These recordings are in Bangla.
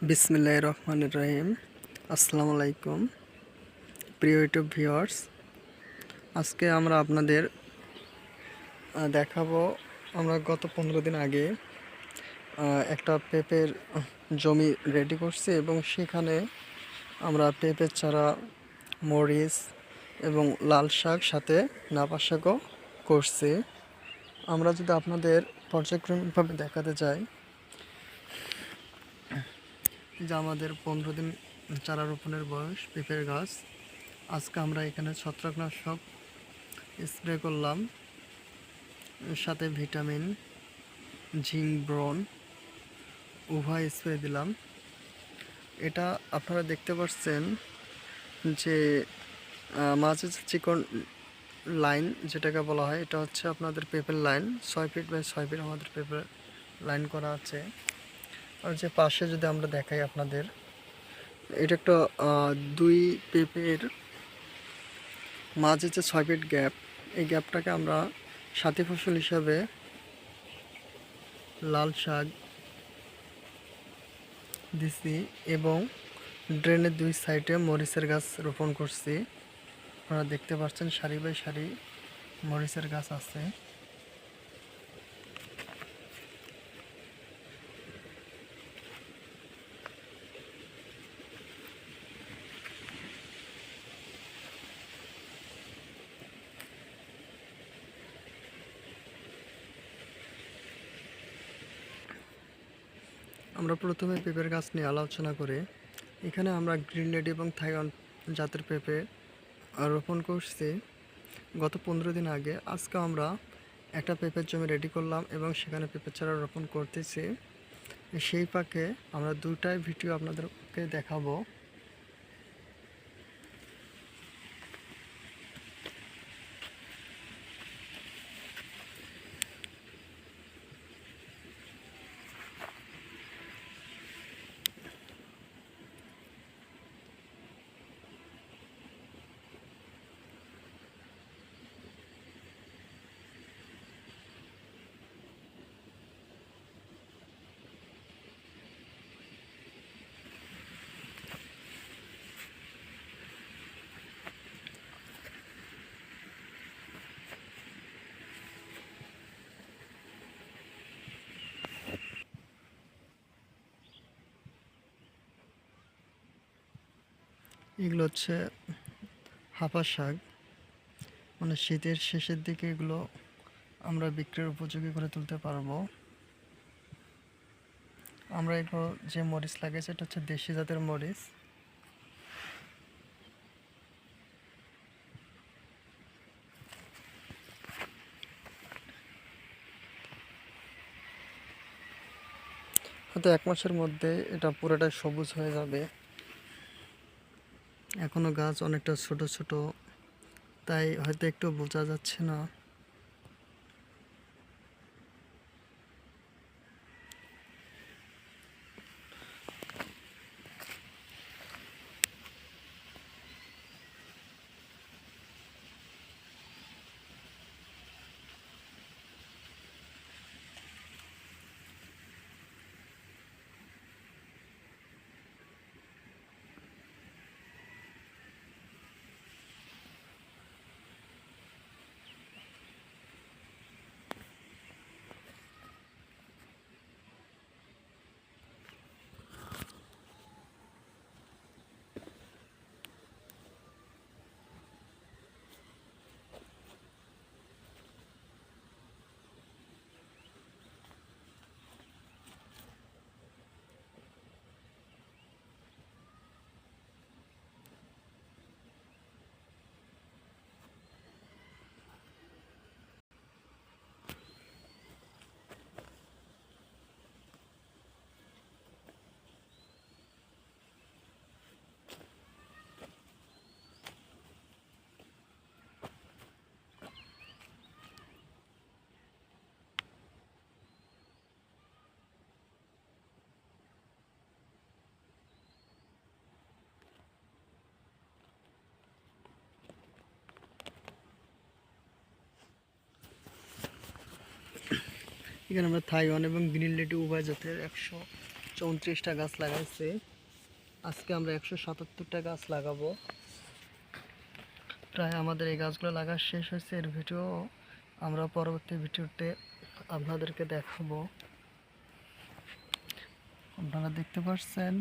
বিসমিল্লাহির রহমানির রহিম। আসসালামু আলাইকুম প্রিয় ইউটিউব ভিউয়ার্স। আজকে আমরা আপনাদের দেখাবো আমরা গত 15 দিন আগে একটা পেঁপের জমি রেডি করছি এবং সেখানে আমরা পেঁপের চারা, মরিচ এবং লাল শাক সাথে নাপা শাকও করছি। আমরা যদি আপনাদের পর্যায়ক্রমিকভাবে দেখাতে চাই যে আমাদের 15 দিন চারা রোপণের বয়স পেঁপের গাছ। আজকে আমরা এখানে ছত্রাকনাশক স্প্রে করলাম, সাথে ভিটামিন, জিঙ্ক, ব্রন উভয় স্প্রে দিলাম। এটা আপনারা দেখতে পাচ্ছেন যে মাঝে যে চিকন লাইন যেটাকে বলা হয়, এটা হচ্ছে আপনাদের পেঁপের লাইন। 6 ফিট বাই 6 ফিট আমাদের পেঁপের লাইন করা আছে। আর যে পাশে যদি আমরা দেখাই আপনাদের, এটা একটা 2 পেঁপের মাঝে যে 6 ফিট গ্যাপ, এই গ্যাপটাকে আমরা সাথী ফসল হিসাবে লাল শাক দিছি এবং ড্রেনের 2 সাইডে মরিচের গাছ রোপণ করছি। আপনারা দেখতে পাচ্ছেন সারি বাই সারি মরিচের গাছ আছে। আমরা প্রথমে পেঁপের গাছ নিয়ে আলোচনা করে এখানে আমরা গ্রিন লেডি এবং থাইওয়ান জাতের পেঁপে রোপণ করছি গত 15 দিন আগে। আজকে আমরা একটা পেঁপের জমি রেডি করলাম এবং সেখানে পেঁপের চারা রোপণ করতেছি। সেই পাকে আমরা দুটাই ভিডিও আপনাদেরকে দেখাবো। এগুলো হচ্ছে হাপা শাক, মানে শীতের শেষের দিকে এগুলো আমরা বিক্রির উপযোগী করে তুলতে পারবো। আমরা এগুলো যে মরিচ লাগিয়েছি এটা হচ্ছে দেশি জাতের মরিচ। হয়তো 1 মাসের মধ্যে এটা পুরোটাই সবুজ হয়ে যাবে। এখনো গাছ অনেকটা ছোট ছোট, তাই হয়তো একটু বোঝা যাচ্ছে না। এখানে আমরা থাইওয়ান এবং গ্রিন লেডি উভয় জাতের 34টা গাছ লাগাইছি। আজকে আমরা 177টা গাছ লাগাবো। প্রায় আমাদের এই গাছগুলো লাগা শেষ হয়েছে। এর ভিডিও আমরা পরবর্তী ভিডিওতে আপনাদেরকে দেখাবো। আপনারা দেখতে পাচ্ছেন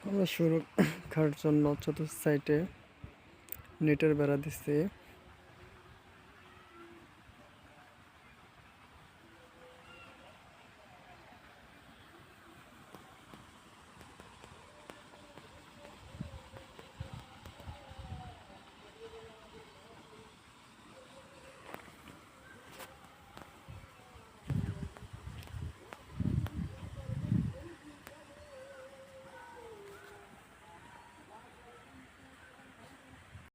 আমরা সুরক্ষার জন্য চতুর্থ সাইডে নেটের বেড়া দিচ্ছি।